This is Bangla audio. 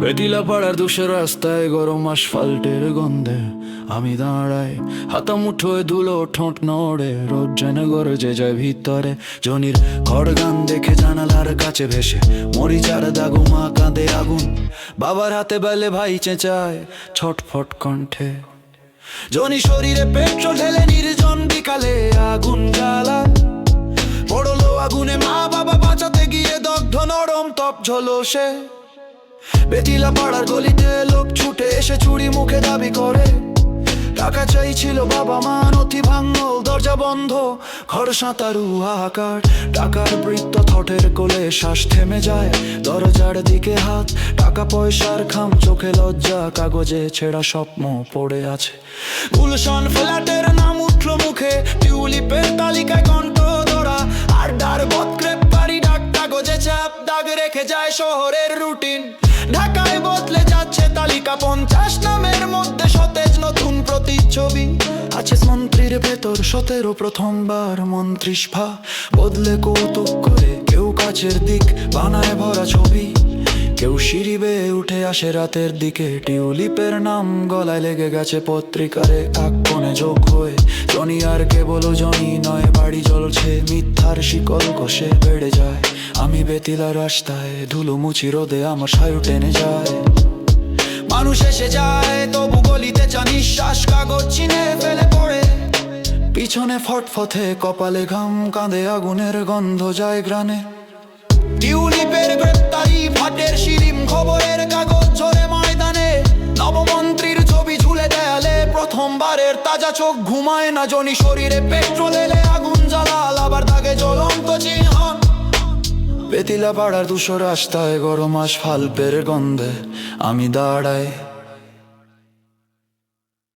বেতিলা পাড়ার দুশের রাস্তায় গরম আসফাল্টের গন্ধে আমি দাঁড়াই, হাতা মুঠোয় ধুলো ঠোঁট নড়ে, রোদ জেনে গরজে যায় ভিতরে। জনির খড় গান দেখে জানালার কাছে ভেসে মরিচার দাগু, মা কাঁদে আগুন, বাবার হাতে বেলে ভাই চেঁচায় ছটফট কণ্ঠে। জনি শরীরে পেট্রোল ঢেলে নির্জন বিকালে আগুন জ্বালায়, পড়লো আগুনে মা বাবা বাঁচাতে গিয়ে দগ্ধ নরম তপ ঝলসে। বেতিলা পাড়ার গলিতে লোক ছুটে এসে চুরি মুখে দাবি করে, টাকা চাইছিল বাবা মা, নথি ভাঙল দরজা বন্ধ, ঘর সাঁতারু হাহাকার। টাকার বৃত্ত থটের কোলে, শ্বাস থেমে যায় দরজার দিকে হাত, টাকা পয়সার খাম চোখে লজ্জা, কাগজে ছেঁড়া স্বপ্ন পড়ে আছে। গুলশান ফ্ল্যাটের নাম উঠল মুখে, টিউলিপের তালিকায় কণ্ঠ ধরা, আর ডার বদক্রেপ বাড়ি ডাক কাগজে চাপ দাগ রেখে যায় শহরের রুটিন। ঢাকায় বদলে যাচ্ছে তালিকা, 50 নামের মধ্যে সতেজ নতুন প্রতিচ্ছবি আছে। মন্ত্রীর ভেতর 17 প্রথমবার মন্ত্রিসভা বদলে কৌতুক করে, কেউ কাছের দিক বানায় ভরা ছবি, কেউ সিঁড়ি বেয়ে উঠে আসে রাতের দিকে। টিউলিপের নাম গলায় লেগে গেছে পত্রিকারে এক কোণে যোগ হয়ে। জনি আর কেবল জনি নয়, বাড়ি জ্বলছে মিথ্যার শিকল কষে বেড়ে যায়। আমি বেতিলা রাস্তায় ধুলো মুছি, রোদে আমার সায়ু টেনে যায়। মানুষ এসে যায় তবু গলিতে চা নিঃশ্বাস, কাগজ চিনে ফেলে পড়ে পিছনে ফটফথে কপালে ঘাম, কাঁধে আগুনের গন্ধ যায় গ্রানে। টিউলিপের গ্রেপ্তারি, ফাটের শিরিম খবরের কাগজ ঝরে ময়দানে, নবমন্ত্রীর ছবি ঝুলে দেয়ালে, প্রথমবারের তাজা চোখ ঘুমায় না। জনি শরীরে পেট্রোল এলে আগুন জ্বালাল, আবার দাগে জ্বলন্ত চিহ্ন। বেতিলা পাড়ার দুশো রাস্তায় গরম আসফাল্টের গন্ধে আমি দাঁড়াই,